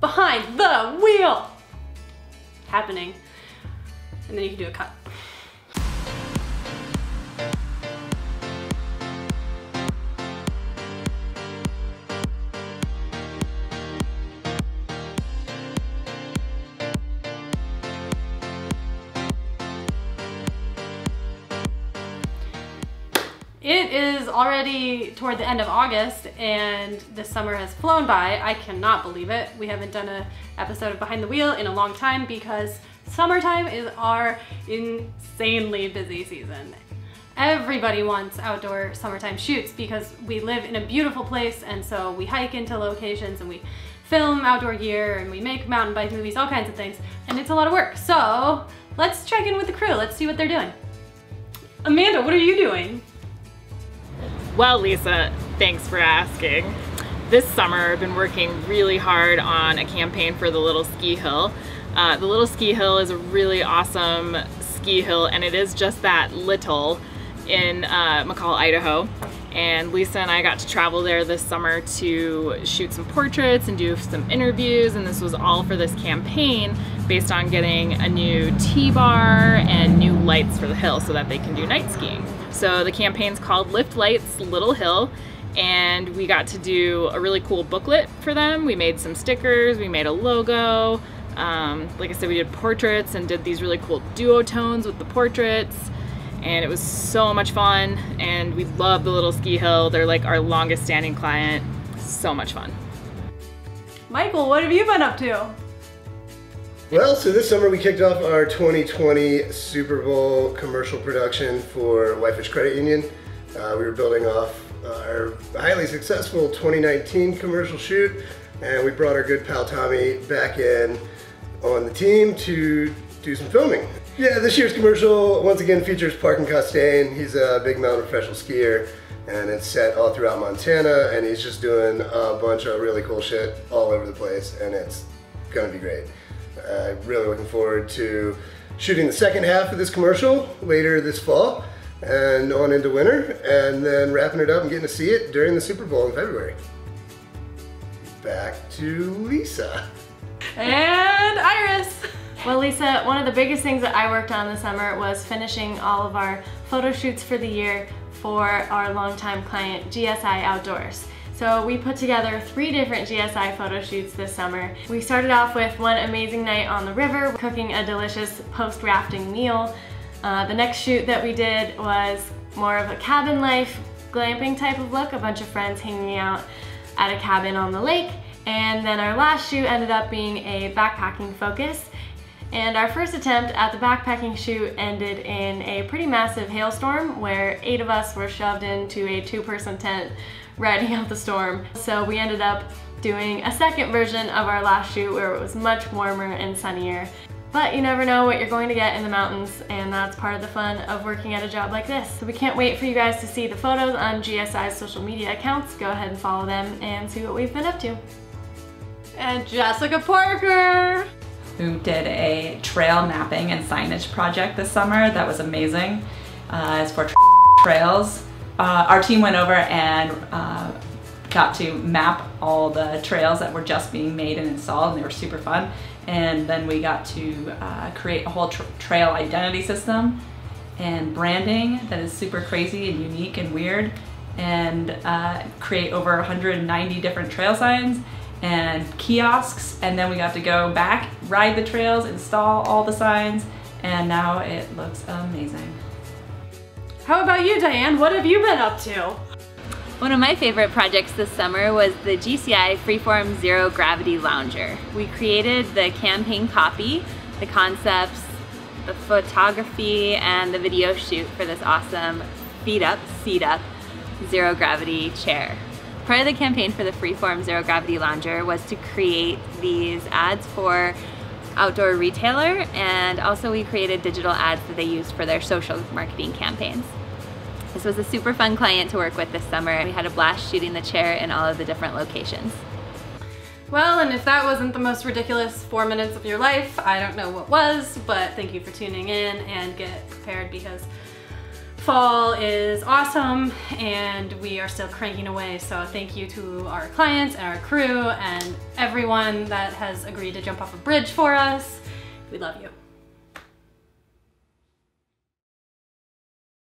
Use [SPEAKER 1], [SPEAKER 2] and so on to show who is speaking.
[SPEAKER 1] behind the wheel happening. And then you can do a cut. It is already toward the end of August and this summer has flown by. I cannot believe it. We haven't done an episode of Behind the Wheel in a long time because summertime is our insanely busy season. Everybody wants outdoor summertime shoots because we live in a beautiful place, and so we hike into locations and we film outdoor gear and we make mountain bike movies, all kinds of things, and it's a lot of work. So let's check in with the crew. Let's see what they're doing. Amanda, what are you doing?
[SPEAKER 2] Well, Lisa, thanks for asking. This summer I've been working really hard on a campaign for the Little Ski Hill. The Little Ski Hill is a really awesome ski hill, and it is just that little in McCall, Idaho. And Lisa and I got to travel there this summer to shoot some portraits and do some interviews, and this was all for this campaign based on getting a new T-bar and new lights for the hill so that they can do night skiing. So the campaign's called Lift Lights Little Hill, and we got to do a really cool booklet for them. We made some stickers, we made a logo. Like I said, we did portraits and did these really cool duotones with the portraits, and it was so much fun, and we love the Little Ski Hill. They're like our longest standing client. So much fun.
[SPEAKER 1] Michael, what have you been up to?
[SPEAKER 3] Well, so this summer we kicked off our 2020 Super Bowl commercial production for Whitefish Credit Union. We were building off our highly successful 2019 commercial shoot, and we brought our good pal Tommy back in on the team to do some filming. Yeah, this year's commercial once again features Parkin Costain. He's a big mountain professional skier, and it's set all throughout Montana, and he's just doing a bunch of really cool shit all over the place, and it's gonna be great. Really looking forward to shooting the second half of this commercial later this fall and on into winter, and then wrapping it up and getting to see it during the Super Bowl in February. Back to Lisa.
[SPEAKER 1] And Iris.
[SPEAKER 4] Well, Lisa, one of the biggest things that I worked on this summer was finishing all of our photo shoots for the year for our longtime client, GSI Outdoors. So we put together 3 different GSI photo shoots this summer. We started off with one amazing night on the river, cooking a delicious post-rafting meal. The next shoot that we did was more of a cabin life, glamping type of look, a bunch of friends hanging out at a cabin on the lake. And then our last shoot ended up being a backpacking focus. And our first attempt at the backpacking shoot ended in a pretty massive hailstorm where 8 of us were shoved into a 2-person tent riding out the storm. So we ended up doing a second version of our last shoot where it was much warmer and sunnier. But you never know what you're going to get in the mountains, and that's part of the fun of working at a job like this. So we can't wait for you guys to see the photos on GSI's social media accounts. Go ahead and follow them and see what we've been up to.
[SPEAKER 1] And Jessica Parker,
[SPEAKER 5] who did a trail mapping and signage project this summer that was amazing. It's for trails. Our team went over and got to map all the trails that were just being made and installed, and they were super fun. And then we got to create a whole trail identity system and branding that is super crazy and unique and weird, and create over 190 different trail signs and kiosks. And then we got to go back, ride the trails, install all the signs, and now it looks amazing.
[SPEAKER 1] how about you, Diane? What have you been up to?
[SPEAKER 6] One of my favorite projects this summer was the GSI Freeform Zero Gravity Lounger. We created the campaign copy, the concepts, the photography, and the video shoot for this awesome feet up, seat up, zero gravity chair. Part of the campaign for the Freeform Zero Gravity Lounger was to create these ads for outdoor retailer, and also we created digital ads that they used for their social marketing campaigns. This was a super fun client to work with this summer. We had a blast shooting the chair in all of the different locations.
[SPEAKER 1] Well, and if that wasn't the most ridiculous 4 minutes of your life, I don't know what was, but thank you for tuning in, and get prepared because Fall is awesome and we are still cranking away. So thank you to our clients and our crew and everyone that has agreed to jump off a bridge for us. We love you.